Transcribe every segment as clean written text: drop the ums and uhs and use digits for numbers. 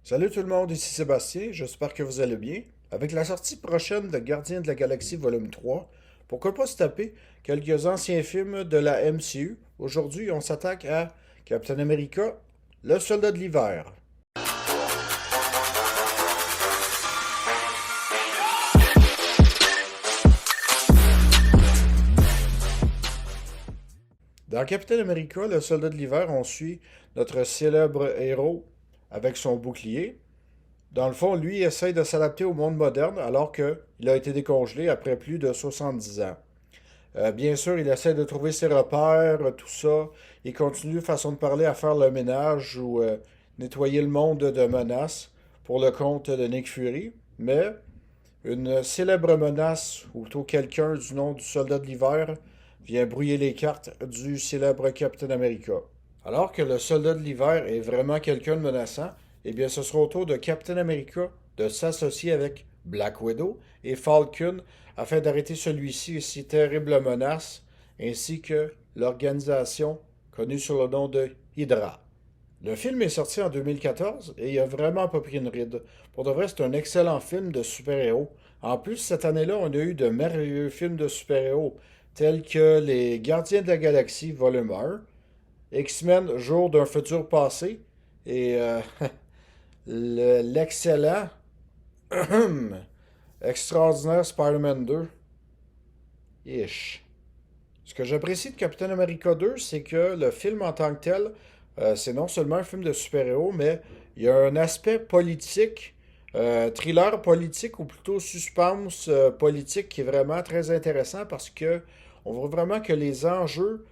Salut tout le monde, ici Sébastien, j'espère que vous allez bien. Avec la sortie prochaine de Gardiens de la Galaxie Volume 3, pourquoi pas se taper quelques anciens films de la MCU. Aujourd'hui, on s'attaque à Captain America, le soldat de l'hiver. Dans Captain America, le soldat de l'hiver, on suit notre célèbre héros avec son bouclier. Dans le fond, lui essaye de s'adapter au monde moderne alors qu'il a été décongelé après plus de 70 ans. Bien sûr, il essaie de trouver ses repères, tout ça. Il continue, façon de parler, à faire le ménage ou nettoyer le monde de menaces pour le compte de Nick Fury. Mais une célèbre menace, ou plutôt quelqu'un du nom du soldat de l'hiver, vient brouiller les cartes du célèbre Captain America. Alors que le soldat de l'hiver est vraiment quelqu'un de menaçant, eh bien ce sera au tour de Captain America de s'associer avec Black Widow et Falcon afin d'arrêter celui-ci et ses terribles menaces, ainsi que l'organisation connue sous le nom de Hydra. Le film est sorti en 2014 et il a vraiment pas pris une ride. Pour de vrai, c'est un excellent film de super-héros. En plus, cette année-là, on a eu de merveilleux films de super-héros, tels que Les Gardiens de la Galaxie Volume 1, X-Men Jour d'un futur passé et l'excellent Extraordinaire Spider-Man 2. Ish. Ce que j'apprécie de Captain America 2, c'est que le film en tant que tel, c'est non seulement un film de super-héros, mais il y a un aspect politique, thriller politique ou plutôt suspense politique qui est vraiment très intéressant parce que on voit vraiment que les enjeux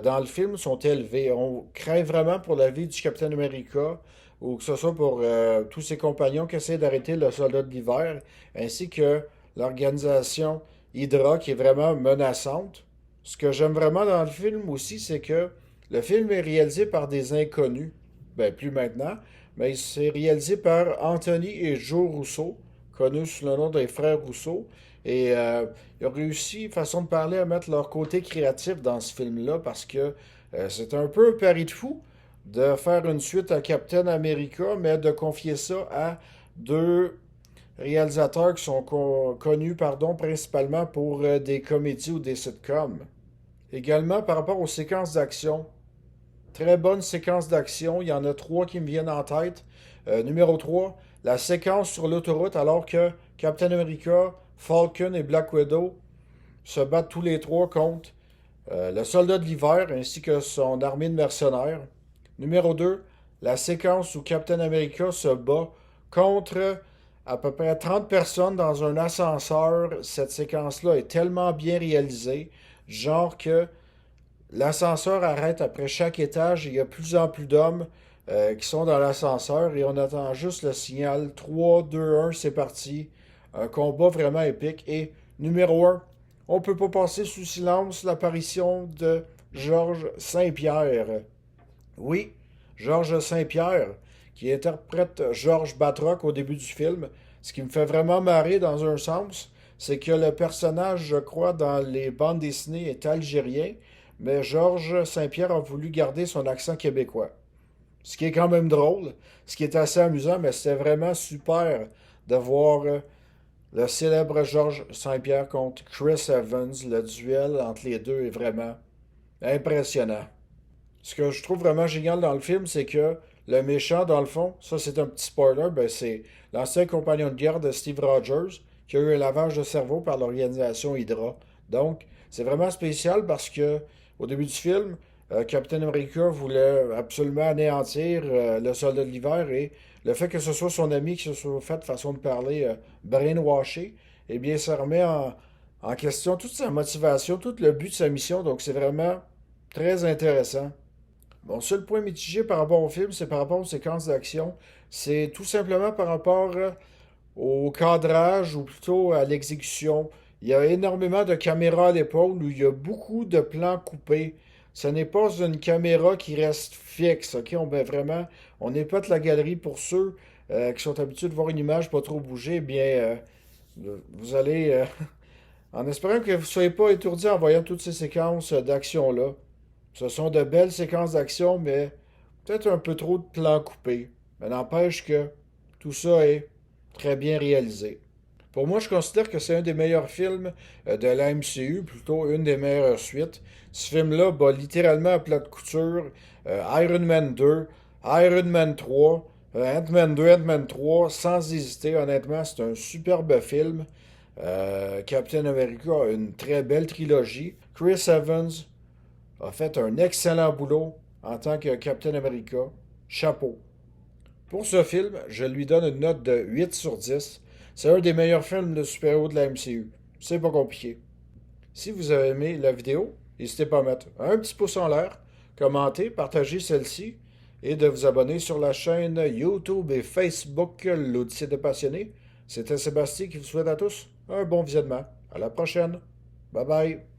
dans le film sont élevés. On craint vraiment pour la vie du Captain America ou que ce soit pour tous ses compagnons qui essaient d'arrêter le soldat de l'hiver, ainsi que l'organisation Hydra qui est vraiment menaçante. Ce que j'aime vraiment dans le film aussi, c'est que le film est réalisé par des inconnus. Ben, plus maintenant, mais c'est réalisé par Anthony et Joe Russo, connus sous le nom des frères Russo. Et ils ont réussi, façon de parler, à mettre leur côté créatif dans ce film-là parce que c'est un peu un pari de fou de faire une suite à Captain America, mais de confier ça à deux réalisateurs qui sont connus principalement pour des comédies ou des sitcoms. Également, par rapport aux séquences d'action, très bonne séquence d'action. Il y en a trois qui me viennent en tête. Numéro 3, la séquence sur l'autoroute alors que Captain America, Falcon et Black Widow se battent tous les trois contre le soldat de l'hiver ainsi que son armée de mercenaires. Numéro 2, la séquence où Captain America se bat contre à peu près 30 personnes dans un ascenseur. Cette séquence-là est tellement bien réalisée, genre que l'ascenseur arrête après chaque étage et il y a plus en plus d'hommes qui sont dans l'ascenseur et on attend juste le signal 3, 2, 1, c'est parti. Un combat vraiment épique. Et numéro 1, on ne peut pas passer sous silence l'apparition de Georges Saint-Pierre. Oui, Georges Saint-Pierre, qui interprète Georges Batroc au début du film. Ce qui me fait vraiment marrer dans un sens, c'est que le personnage, je crois, dans les bandes dessinées est algérien, mais Georges Saint-Pierre a voulu garder son accent québécois. Ce qui est quand même drôle, ce qui est assez amusant, mais c'était vraiment super de voir le célèbre Georges Saint-Pierre contre Chris Evans. Le duel entre les deux est vraiment impressionnant. Ce que je trouve vraiment génial dans le film, c'est que le méchant, dans le fond, ça c'est un petit spoiler, ben c'est l'ancien compagnon de guerre de Steve Rogers qui a eu un lavage de cerveau par l'organisation Hydra. Donc, c'est vraiment spécial parce que au début du film, Captain America voulait absolument anéantir le soldat de l'hiver et le fait que ce soit son ami qui se soit fait, façon de parler, brainwashé, eh bien, ça remet en question toute sa motivation, tout le but de sa mission. Donc, c'est vraiment très intéressant. Mon seul point mitigé par rapport au film, c'est par rapport aux séquences d'action. C'est tout simplement par rapport au cadrage ou plutôt à l'exécution. Il y a énormément de caméras à l'épaule où il y a beaucoup de plans coupés. Ce n'est pas une caméra qui reste fixe, ok? On épate la galerie pour ceux qui sont habitués de voir une image pas trop bouger. Eh bien, vous allez, en espérant que vous ne soyez pas étourdi en voyant toutes ces séquences d'action-là. Ce sont de belles séquences d'action, mais peut-être un peu trop de plans coupés. Mais n'empêche que Tout ça est très bien réalisé. Pour moi, je considère que c'est un des meilleurs films de la MCU, plutôt une des meilleures suites. Ce film-là bat littéralement à plat de couture Iron Man 2, Iron Man 3, Ant-Man 2, Ant-Man 3, sans hésiter. Honnêtement, c'est un superbe film. Captain America a une très belle trilogie. Chris Evans a fait un excellent boulot en tant que Captain America. Chapeau. Pour ce film, je lui donne une note de 8 sur 10. C'est un des meilleurs films de super-héros de la MCU. C'est pas compliqué. Si vous avez aimé la vidéo, n'hésitez pas à mettre un petit pouce en l'air, commenter, partager celle-ci et de vous abonner sur la chaîne YouTube et Facebook L'Odyssée des Passionnés. C'était Sébastien qui vous souhaite à tous un bon visionnement. À la prochaine. Bye bye.